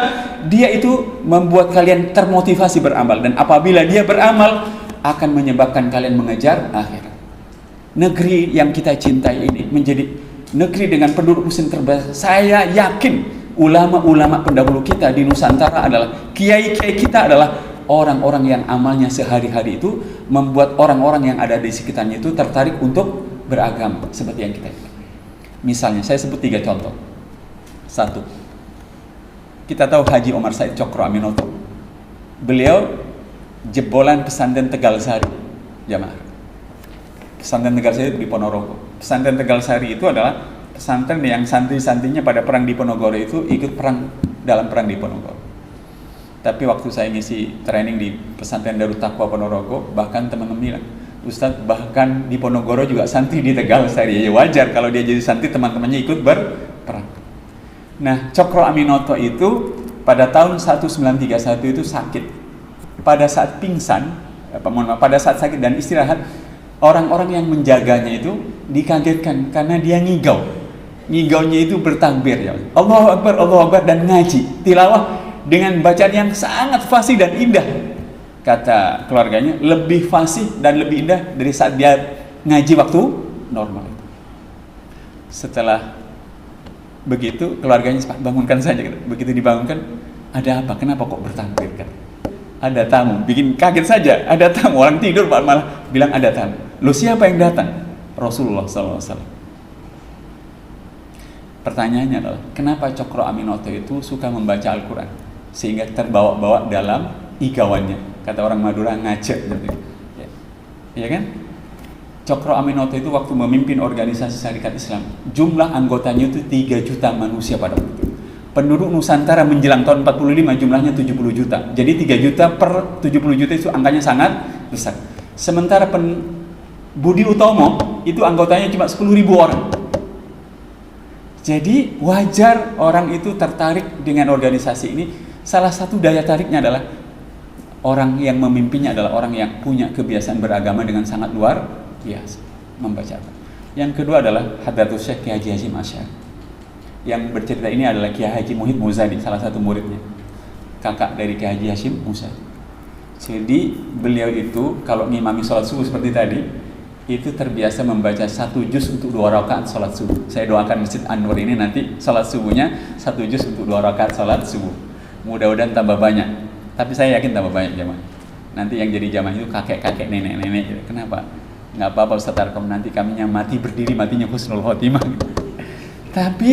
dia itu membuat kalian termotivasi beramal, dan apabila dia beramal akan menyebabkan kalian mengejar akhirat. Negeri yang kita cintai ini menjadi negeri dengan penduduk muslim terbanyak. Saya yakin ulama-ulama pendahulu kita di Nusantara adalah kiai-kiai kita adalah orang-orang yang amalnya sehari-hari itu membuat orang-orang yang ada di sekitarnya itu tertarik untuk beragama seperti yang kita lihat. Misalnya saya sebut 3 contoh. 1, kita tahu Haji Omar Said Cokro Aminoto. Beliau jebolan pesantren Tegal Sari, jamaah. Pesantren Tegal Sari di Ponorogo. Pesantren Tegal Sari itu adalah pesantren yang santri-santrinya pada perang di Ponorogo itu ikut perang dalam perang di Ponorogo. Tapi waktu saya ngisi training di pesantren Darut Taqwa Ponorogo, bahkan teman-teman bilang, Ustadz, bahkan di Ponorogo juga santri di Tegal Sari. Ya wajar kalau dia jadi santri, teman-temannya ikut berperang. Nah, Cokro Aminoto itu pada tahun 1931 itu sakit. Pada saat pingsan, pada saat sakit dan istirahat, orang-orang yang menjaganya itu dikagetkan karena dia ngigau. Ngigaunya itu bertakbir, ya Allahu Akbar, dan ngaji tilawah dengan bacaan yang sangat fasih dan indah. Kata keluarganya, lebih fasih dan lebih indah dari saat dia ngaji waktu normal. Setelah begitu, keluarganya bangunkan saja. Begitu dibangunkan, ada apa? Kenapa kok bertakbir? Kan? Ada tamu, bikin kaget saja. Ada tamu, orang tidur malah bilang ada tamu. Loh, siapa yang datang? Rasulullah SAW. Pertanyaannya adalah, kenapa Cokro Aminoto itu suka membaca Al-Quran sehingga terbawa-bawa dalam igauannya? Kata orang Madura, ngajak gitu. Ya kan? Cokro Aminoto itu waktu memimpin organisasi Syarikat Islam, jumlah anggotanya itu 3 juta manusia pada waktu itu. Penduduk Nusantara menjelang tahun 45 jumlahnya 70 juta. Jadi 3 juta per 70 juta itu angkanya sangat besar. Sementara Budi Utomo itu anggotanya cuma 10.000 orang. Jadi wajar orang itu tertarik dengan organisasi ini. Salah satu daya tariknya adalah orang yang memimpinnya adalah orang yang punya kebiasaan beragama dengan sangat luar biasa, membaca. Yang kedua adalah Hadratus Syekh Kiai Haji Hashim Asy'ari. Yang bercerita ini adalah Kiai Haji Muhyiddin Muzadi, salah satu muridnya, kakak dari Kiai Haji Hashim Muzadi. Jadi beliau itu kalau ngimami sholat subuh seperti tadi, itu terbiasa membaca 1 juz untuk 2 rakaat sholat subuh. Saya doakan Masjid Anwar ini nanti sholat subuhnya 1 juz untuk 2 rakaat sholat subuh. Mudah-mudahan tambah banyak. Tapi saya yakin tambah banyak jamaah. Nanti yang jadi jamaah itu kakek-kakek, nenek-nenek gitu. Kenapa? Nggak apa-apa Ustaz Arkom, nanti kaminya mati berdiri, matinya husnul khotimah gitu. Tapi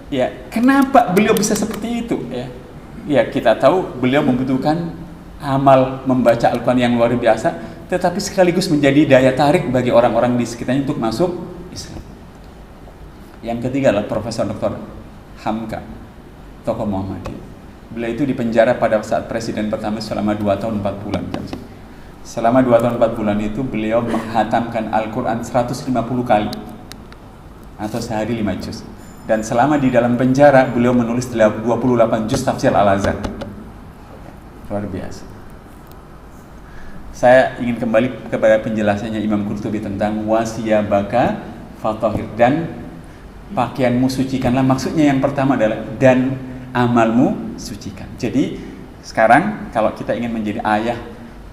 ya kenapa beliau bisa seperti itu ya? Ya kita tahu beliau membutuhkan amal membaca Al-Quran yang luar biasa, tetapi sekaligus menjadi daya tarik bagi orang-orang di sekitarnya untuk masuk Islam. Yang ketiga adalah Profesor Dr. Hamka. tokoh Muhammadiyah. Beliau itu dipenjara pada saat presiden pertama selama 2 tahun 4 bulan. Selama 2 tahun 4 bulan itu beliau menghatamkan Al-Quran 150 kali atau sehari 5 juz. Dan selama di dalam penjara beliau menulis 28 juz tafsir Al-Azhar. Luar biasa. Saya ingin kembali kepada penjelasannya Imam Qurtubi tentang wasiyabaka fatahir, dan pakaianmu sucikanlah. Maksudnya yang pertama adalah dan amalmu sucikan. Jadi sekarang kalau kita ingin menjadi ayah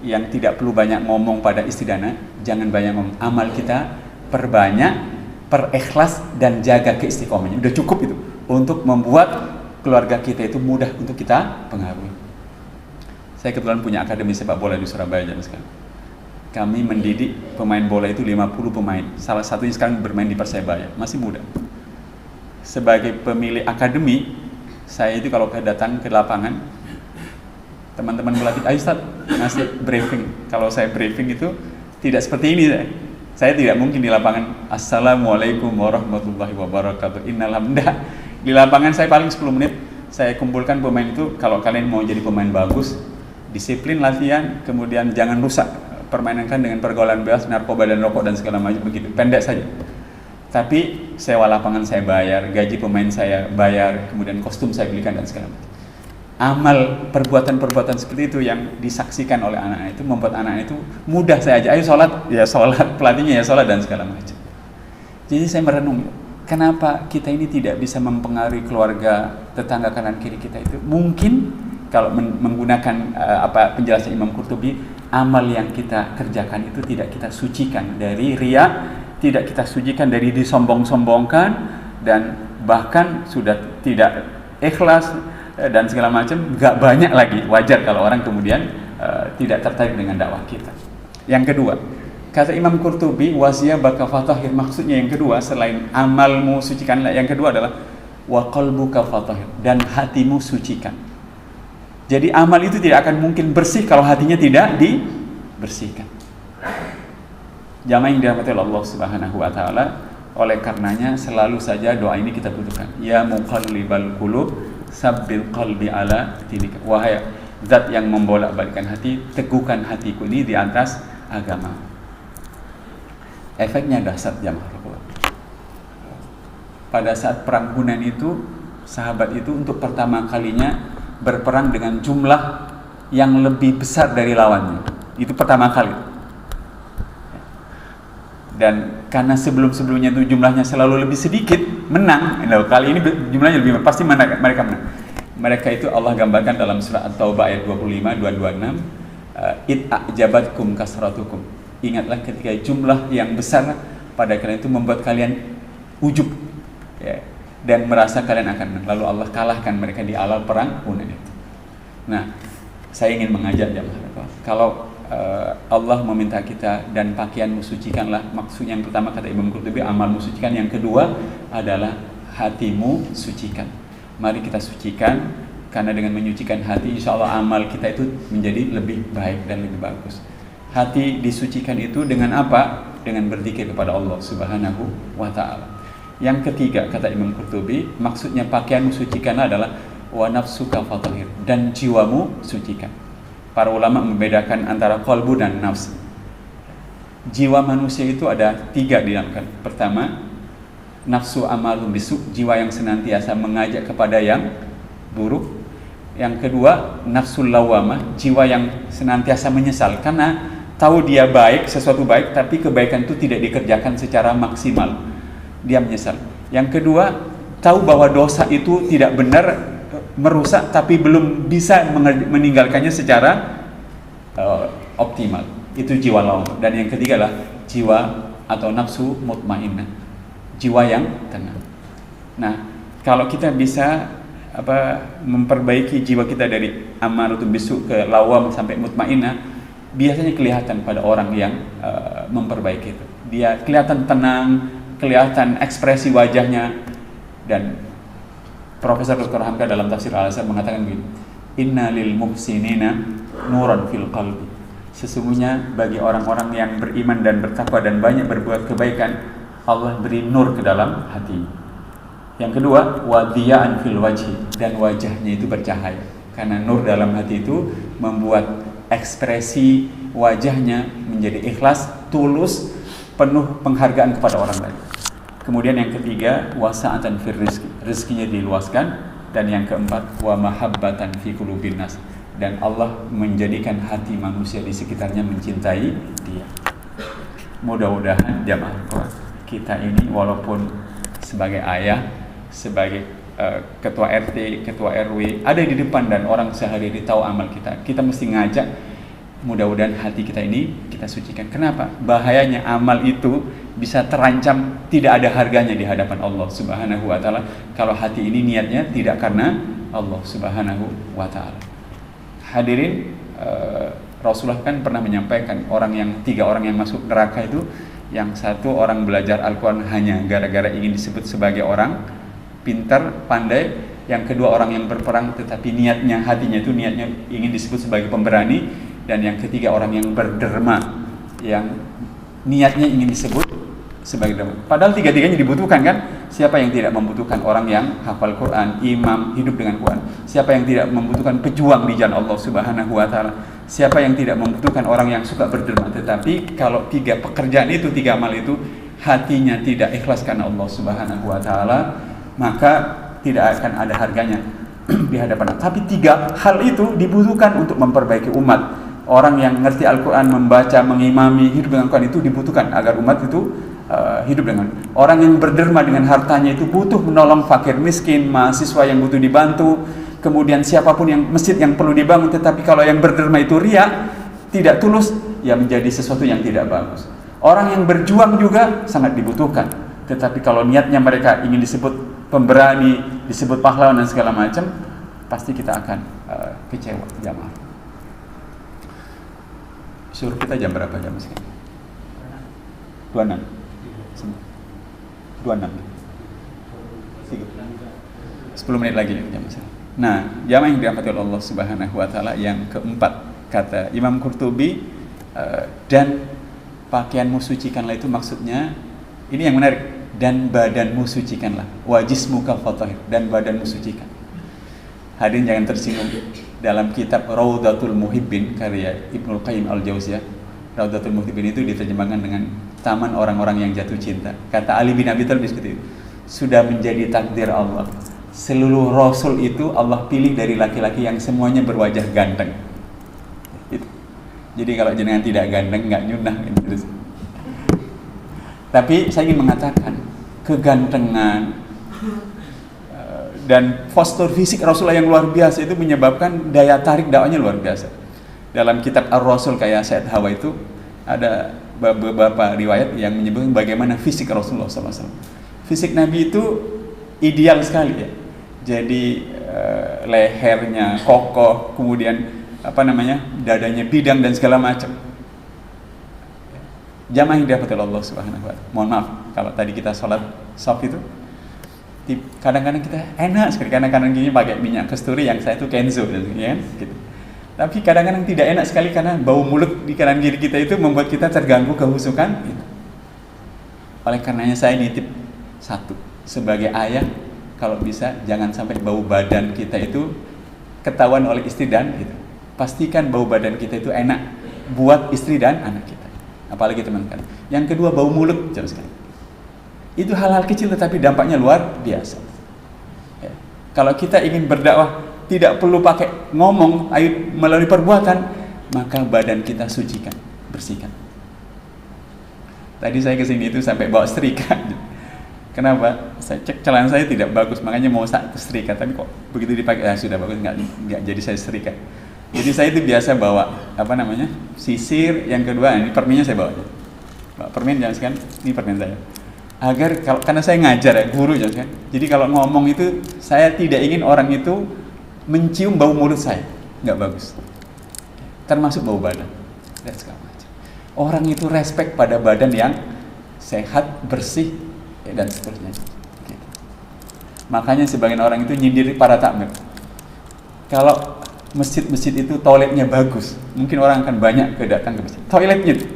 yang tidak perlu banyak ngomong pada istidana, jangan banyak ngomong. Amal kita perbanyak, perikhlas, dan jaga keistiqomahnya. Udah cukup itu untuk membuat keluarga kita itu mudah untuk kita pengaruhi. Saya kebetulan punya akademi sepak bola di Surabaya jam sekarang. Kami mendidik pemain bola itu 50 pemain. Salah satunya sekarang bermain di Persebaya, masih muda. Sebagai pemilik akademi, saya itu kalau datang ke lapangan, teman-teman pelatih, ayo Ustaz, ngasih briefing. Kalau saya briefing itu tidak seperti ini. Saya tidak mungkin di lapangan, Assalamualaikum warahmatullahi wabarakatuh, innalhamdah. Di lapangan saya paling 10 menit, saya kumpulkan pemain itu, kalau kalian mau jadi pemain bagus, disiplin latihan, kemudian jangan rusak permainan kan dengan pergaulan bebas, narkoba dan rokok dan segala macam begitu. Pendek saja. Tapi sewa lapangan saya bayar, gaji pemain saya bayar, kemudian kostum saya belikan dan segala macam. Amal perbuatan-perbuatan seperti itu yang disaksikan oleh anak-anak itu membuat anak-anak itu mudah saya aja. Ayo sholat, ya sholat, pelatihnya ya sholat dan segala macam. Jadi saya merenung, kenapa kita ini tidak bisa mempengaruhi keluarga, tetangga kanan kiri kita itu? Mungkin kalau menggunakan penjelasan Imam Qurtubi, amal yang kita kerjakan itu tidak kita sucikan dari riya, tidak kita sucikan dari disombong-sombongkan, dan bahkan sudah tidak ikhlas dan segala macam. Gak banyak lagi, wajar kalau orang kemudian tidak tertarik dengan dakwah kita. Yang kedua, kata Imam Qurtubi, wasiyabaka fatahir, maksudnya yang kedua selain amalmu sucikanlah, yang kedua adalah wa qalbuka fatahir, dan hatimu sucikan. Jadi amal itu tidak akan mungkin bersih kalau hatinya tidak dibersihkan. Jamaah yang dirahmati Allah Subhanahu wa taala, oleh karenanya selalu saja doa ini kita butuhkan. Ya muqallibal qulub, sabbil qalbi ala dinika. Wahai zat yang membolak-balikkan hati, teguhkan hatiku ini di atas agama. Efeknya dahsyat jamaah. Pada saat perang Hunain itu, sahabat itu untuk pertama kalinya berperang dengan jumlah yang lebih besar dari lawannya. Itu pertama kali. Dan karena sebelum-sebelumnya itu jumlahnya selalu lebih sedikit, menang. Nah, kali ini jumlahnya lebih, pasti mereka menang. Mereka itu Allah gambarkan dalam surah At-Taubah ayat 25, 226. Id a'jabatkum kasratukum. Ingatlah ketika jumlah yang besar pada kalian itu membuat kalian ujub, ya, dan merasa kalian akan menang. Lalu Allah kalahkan mereka di alal perang Hunain itu. Nah, saya ingin mengajak jamaah, kalau Allah meminta kita dan pakaianmu sucikanlah, maksudnya yang pertama kata Imam Qurtubi amalmu sucikan, yang kedua adalah hatimu sucikan. Mari kita sucikan, karena dengan menyucikan hati insya Allah amal kita itu menjadi lebih baik dan lebih bagus. Hati disucikan itu dengan apa? Dengan berzikir kepada Allah Subhanahu wa ta'ala. Yang ketiga kata Imam Qurtubi, maksudnya pakaianmu sucikan adalah wa nafsuka fatahir, dan jiwamu sucikan. Para ulama membedakan antara qalbu dan nafs. Jiwa manusia itu ada 3 dinamakan. Pertama, nafsu amalun bisu, jiwa yang senantiasa mengajak kepada yang buruk. Yang kedua, nafsul lawamah, jiwa yang senantiasa menyesal karena tahu dia baik, sesuatu baik, tapi kebaikan itu tidak dikerjakan secara maksimal. Dia menyesal. Yang kedua, tahu bahwa dosa itu tidak benar, merusak, tapi belum bisa meninggalkannya secara optimal. Itu jiwa lawamah. Dan yang ketiga lah jiwa atau nafsu mutmainnah, jiwa yang tenang. Nah, kalau kita bisa memperbaiki jiwa kita dari amaratun bisu ke lawam sampai mutmainnah, biasanya kelihatan pada orang yang memperbaiki itu. Dia kelihatan tenang, kelihatan ekspresi wajahnya. Dan Profesor Dr. Hamka dalam tafsir Al-Azhar mengatakan begini, inna lil muhsinina nuran fil qalbi. Sesungguhnya bagi orang-orang yang beriman dan bertakwa dan banyak berbuat kebaikan, Allah beri nur ke dalam hati. Yang kedua, wadiya'an fil wajhi, dan wajahnya itu bercahaya. Karena nur dalam hati itu membuat ekspresi wajahnya menjadi ikhlas, tulus, penuh penghargaan kepada orang lain. Kemudian yang ketiga, wasa'atan fil rizki, rezekinya diluaskan. Dan yang keempat, wa mahabbatan fi qulubin nas, dan Allah menjadikan hati manusia di sekitarnya mencintai dia. Mudah-mudahan jamaah kita ini walaupun sebagai ayah, sebagai ketua RT, ketua RW ada di depan dan orang sehari-hari tahu amal kita, kita mesti ngajak, mudah-mudahan hati kita ini kita sucikan. Kenapa? Bahayanya amal itu bisa terancam tidak ada harganya di hadapan Allah Subhanahu wa taala kalau hati ini niatnya tidak karena Allah Subhanahu wa taala. Hadirin, Rasulullah kan pernah menyampaikan tiga orang yang masuk neraka itu, yang satu orang belajar Al-Quran hanya gara-gara ingin disebut sebagai orang pintar, pandai. Yang kedua orang yang berperang tetapi hatinya itu niatnya ingin disebut sebagai pemberani. Dan yang ketiga orang yang berderma, yang niatnya ingin disebut sebagai derma. Padahal tiga-tiganya dibutuhkan kan? Siapa yang tidak membutuhkan orang yang hafal Quran, imam, hidup dengan Quran? Siapa yang tidak membutuhkan pejuang di jalan Allah Subhanahu wa taala? Siapa yang tidak membutuhkan orang yang suka berderma? Tetapi kalau tiga pekerjaan itu, tiga amal itu hatinya tidak ikhlas karena Allah Subhanahu wa taala, maka tidak akan ada harganya di hadapan Allah. Tapi tiga hal itu dibutuhkan untuk memperbaiki umat. Orang yang ngerti Al-Quran, membaca, mengimami, hidup dengan Quran itu dibutuhkan agar umat itu hidup dengan. Orang yang berderma dengan hartanya itu butuh menolong fakir miskin, mahasiswa yang butuh dibantu, kemudian siapapun yang masjid yang perlu dibangun. Tetapi kalau yang berderma itu riya, tidak tulus, ya menjadi sesuatu yang tidak bagus. Orang yang berjuang juga sangat dibutuhkan. Tetapi kalau niatnya mereka ingin disebut pemberani, disebut pahlawan dan segala macam, pasti kita akan kecewa jamaah. Suruh kita jam berapa jam sekarang? 26. 10 menit lagi jam sekarang. Nah, jamaah yang dirahmati oleh Allah Subhanahu wa taala, yang keempat kata Imam Qurtubi, dan pakaianmu sucikanlah itu maksudnya ini yang menarik, dan badanmu sucikanlah, wajismuka fatahir, dan badanmu sucikan. Hadirin jangan tersinggung. Dalam kitab Raudatul Muhibbin karya Ibnu Qayyim Al-Jauziyah, Raudatul Muhibbin itu diterjemahkan dengan taman orang-orang yang jatuh cinta. Kata Ali bin Abi Thalib seperti itu, sudah menjadi takdir Allah, seluruh rasul itu Allah pilih dari laki-laki yang semuanya berwajah ganteng. Gitu. Jadi kalau jenengan tidak ganteng nggak nyunah gitu. Tapi saya ingin mengatakan kegantengan dan postur fisik Rasulullah yang luar biasa itu menyebabkan daya tarik dakwahnya luar biasa. Dalam kitab Ar-Rasul kayak Said Hawa itu ada beberapa riwayat yang menyebutkan bagaimana fisik Rasulullah SAW. Fisik Nabi itu ideal sekali ya. Jadi lehernya kokoh, kemudian dadanya bidang dan segala macam. Jamaah yang didapat oleh Allah Subhanahu wa taala. Mohon maaf kalau tadi kita sholat shaf itu kadang-kadang kita enak sekali, kadang-kadang gini pakai minyak kasturi yang saya itu Kenzo ya, gitu. Tapi kadang-kadang tidak enak sekali karena bau mulut di kanan kiri kita itu membuat kita terganggu kehusukan gitu. Oleh karenanya saya nitip satu, sebagai ayah kalau bisa jangan sampai bau badan kita itu ketahuan oleh istri dan gitu. Pastikan bau badan kita itu enak buat istri dan anak kita, apalagi teman-teman. Yang kedua, bau mulut jauh sekali. Itu hal-hal kecil tetapi dampaknya luar biasa ya. Kalau kita ingin berdakwah tidak perlu pakai ngomong, ayo melalui perbuatan, maka badan kita sucikan, bersihkan. Tadi saya kesini itu sampai bawa setrika. Kenapa? Saya cek celana saya tidak bagus, makanya mau setrika, tapi kok begitu dipakai sudah bagus, nggak jadi saya setrika. Jadi saya itu biasa bawa sisir. Yang kedua, ini permennya saya bawa permen, jangan sekian, ini permen saya. Agar karena saya ngajar ya, guru ya kan. Jadi kalau ngomong itu saya tidak ingin orang itu mencium bau mulut saya, nggak bagus. Termasuk bau badan dan segala macam. Orang itu respect pada badan yang sehat, bersih ya, dan seterusnya. Gitu. Makanya sebagian orang itu nyindir para takmir. Kalau masjid-masjid itu toiletnya bagus, mungkin orang akan banyak datang ke masjid. Toiletnya itu,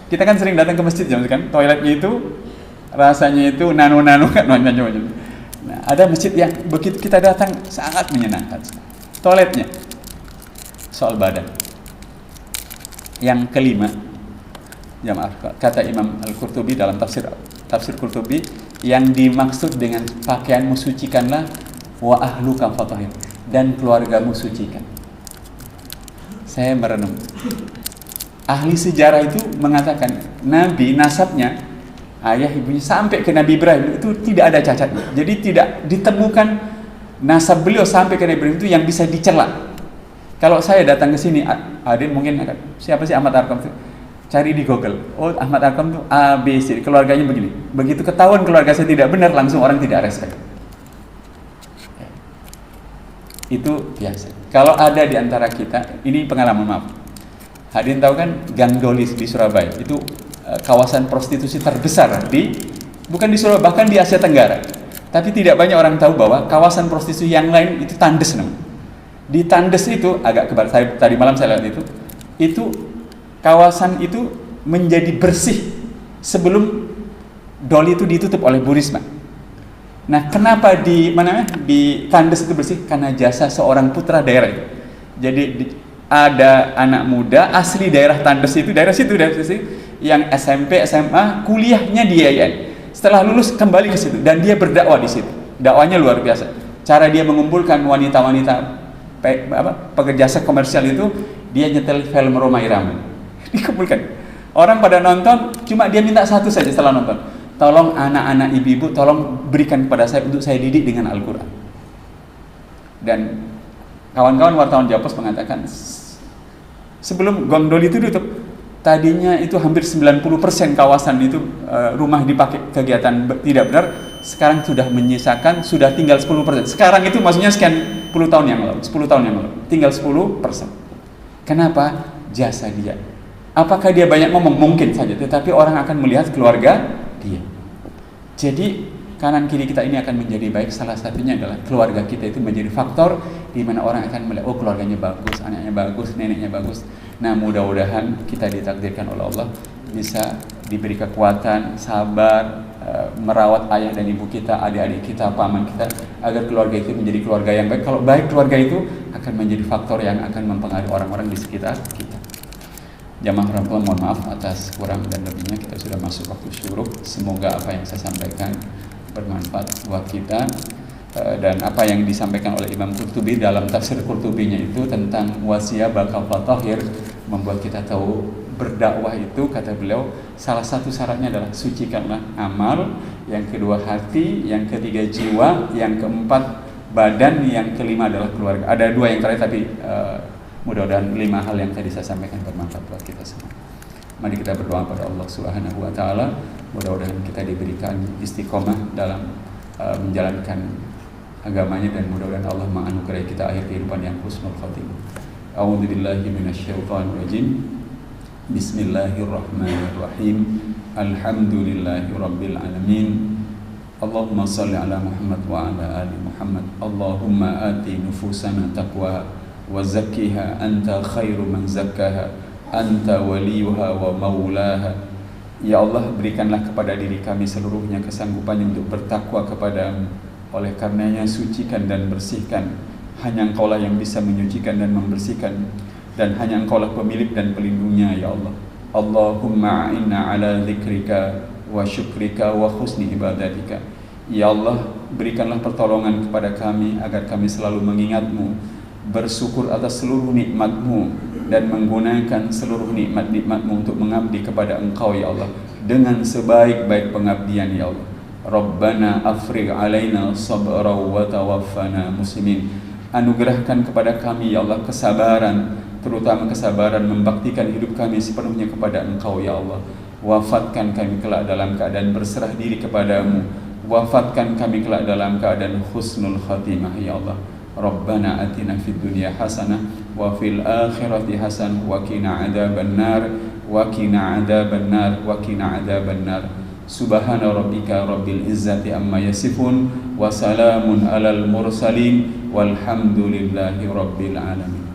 kita kan sering datang ke masjid kan, toiletnya itu rasanya itu nano kan. Nah, Ada masjid yang begitu kita datang sangat menyenangkan. Toiletnya, soal badan. Yang kelima, jamaah, kata Imam Al-Qurtubi dalam tafsir Qurtubi, yang dimaksud dengan pakaianmu sucikanlah, wa ahluka fatahhir, dan keluargamu sucikan. Saya merenung. Ahli sejarah itu mengatakan Nabi nasabnya, ayah ibunya sampai ke Nabi Ibrahim itu tidak ada cacatnya. Jadi tidak ditemukan nasab beliau sampai ke Nabi Ibrahim itu yang bisa dicela. Kalau saya datang ke sini, Adin mungkin siapa sih Ahmad Arqam itu? Cari di Google. Oh, Ahmad Arqam itu A, B, C, keluarganya begini. Begitu ketahuan keluarga saya tidak benar, langsung orang tidak respect. Itu biasa. Kalau ada di antara kita, ini pengalaman, maaf. Hadirin tahu kan Gang Dolis di Surabaya itu kawasan prostitusi terbesar bukan di Surabaya, bahkan di Asia Tenggara. Tapi tidak banyak orang tahu bahwa kawasan prostitusi yang lain itu Tandes namanya. Di Tandes itu agak ke barat, tadi malam saya lihat itu kawasan itu menjadi bersih sebelum Doli itu ditutup oleh Bu Risma. Nah, kenapa di Tandes itu bersih? Karena jasa seorang putra daerah itu. Jadi ada anak muda asli daerah Tandes itu, daerah situ yang SMP, SMA, kuliahnya di IAIN. Setelah lulus kembali ke situ dan dia berdakwah di situ. Dakwahnya luar biasa. Cara dia mengumpulkan wanita-wanita pekerja seks komersial itu, dia nyetel film Roma Irama. Dikumpulkan. Orang pada nonton, cuma dia minta satu saja setelah nonton. Tolong anak-anak ibu-ibu, tolong berikan kepada saya untuk saya didik dengan Al-Quran. Dan kawan-kawan wartawan Japos mengatakan sebelum Gang Doli itu ditutup, tadinya itu hampir 90% kawasan itu rumah dipakai kegiatan tidak benar, sekarang sudah menyisakan, sudah tinggal 10%. Sekarang itu maksudnya sekian 10 tahun yang lalu, tinggal 10%. Kenapa? Jasa dia. Apakah dia banyak ngomong? Mungkin saja, tetapi orang akan melihat keluarga dia. Jadi kanan kiri kita ini akan menjadi baik. Salah satunya adalah keluarga kita itu menjadi faktor di mana orang akan melihat, oh keluarganya bagus, anaknya bagus, neneknya bagus. Nah, mudah-mudahan kita ditakdirkan oleh Allah bisa diberi kekuatan, sabar, merawat ayah dan ibu kita, adik-adik kita, paman kita, agar keluarga itu menjadi keluarga yang baik. Kalau baik keluarga itu akan menjadi faktor yang akan mempengaruhi orang-orang di sekitar kita. Jamaah rahmatullah, mohon maaf atas kurang dan lebihnya. Kita sudah masuk waktu syuruk. Semoga apa yang saya sampaikan bermanfaat buat kita, dan apa yang disampaikan oleh Imam Qurtubi dalam tafsir Qurtubinya itu tentang wasiyah bakal fatahir membuat kita tahu berdakwah itu, kata beliau, salah satu syaratnya adalah sucikanlah amal, yang kedua hati, yang ketiga jiwa, yang keempat badan, yang kelima adalah keluarga. Ada dua yang terakhir, tapi mudah-mudahan 5 hal yang tadi saya sampaikan bermanfaat buat kita semua. Mari kita berdoa pada Allah Subhanahu wa taala, mudah-mudahan kita diberikan istiqomah dalam menjalankan agamanya, dan mudah-mudahan Allah menganugerahi kita akhir kehidupan yang husnul khatimah. A'udzubillahi minasyaitonir rajim. Bismillahirrahmanirrahim. Alhamdulillahirabbil alamin. Allahumma shalli ala Muhammad wa ala ali Muhammad. Allahumma ati nufusana taqwa wa zakkiha anta khairu man zakkaha anta waliyuha wa maulaha. Ya Allah, berikanlah kepada diri kami seluruhnya kesanggupan untuk bertakwa kepadamu. Oleh karenanya sucikan dan bersihkan. Hanya Engkaulah yang bisa menyucikan dan membersihkan, dan hanya Engkaulah pemilik dan pelindungnya, ya Allah. Allahumma a'inna ala dzikrika wa syukrika wa husni ibadatika. Ya Allah, berikanlah pertolongan kepada kami agar kami selalu mengingat-Mu, bersyukur atas seluruh nikmat-Mu, dan menggunakan seluruh nikmat-nikmat-Mu untuk mengabdi kepada Engkau, ya Allah, dengan sebaik-baik pengabdian, ya Allah. Rabbana afrigh alaina sabra wa tawaffana muslimin. Anugerahkan kepada kami, ya Allah, kesabaran, terutama kesabaran membaktikan hidup kami sepenuhnya kepada Engkau, ya Allah. Wafatkan kami kelak dalam keadaan berserah diri kepadamu. Wafatkan kami kelak dalam keadaan husnul khatimah, ya Allah. Rabbana atina fid dunya hasanah wa fil akhirati hasanah wa qina adzabannar wa qina adzabannar wa qina adzabannar. Subhana rabbika rabbil izzati amma yasifun wa salamun alal mursalin walhamdulillahi rabbil alamin.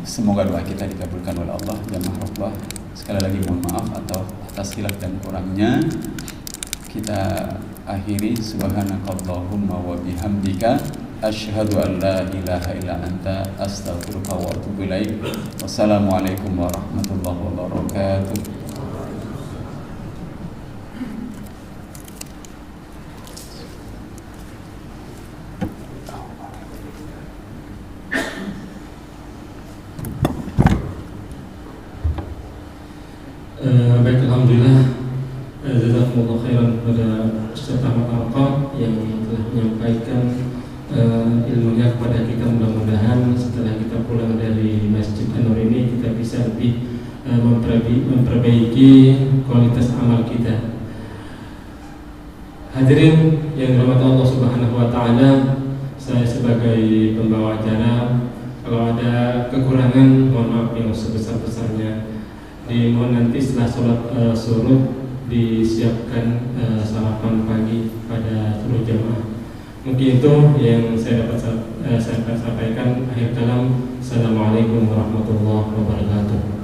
Semoga doa kita dikabulkan oleh Allah. Jamaah Allah, sekali lagi mohon maaf atas hilaf dan kurangnya. kita akhiri. Subhanakallahumma wa bihamdika asyhadu an la ilaha illa anta astaghfiruka wa atubu ilaik. Wassalamualaikum warahmatullahi wabarakatuh. Baik, alhamdulillah, jazakumullah khairan kepada Ustaz Ahmad Arqa yang telah menyampaikan ilmunya kepada kita. Mudah-mudahan setelah kita pulang dari Masjid An-Nur ini kita bisa lebih memperbaiki kualitas amal kita. Hadirin yang dirahmati Allah Subhanahu wa taala, saya sebagai pembawa acara, kalau ada kekurangan mohon maaf yang sebesar-besarnya. Dimohon nanti setelah sholat suruh disiapkan sarapan pagi pada seluruh jamaah. Mungkin itu yang saya dapat sampaikan. Akhir kalam, assalamualaikum warahmatullahi wabarakatuh.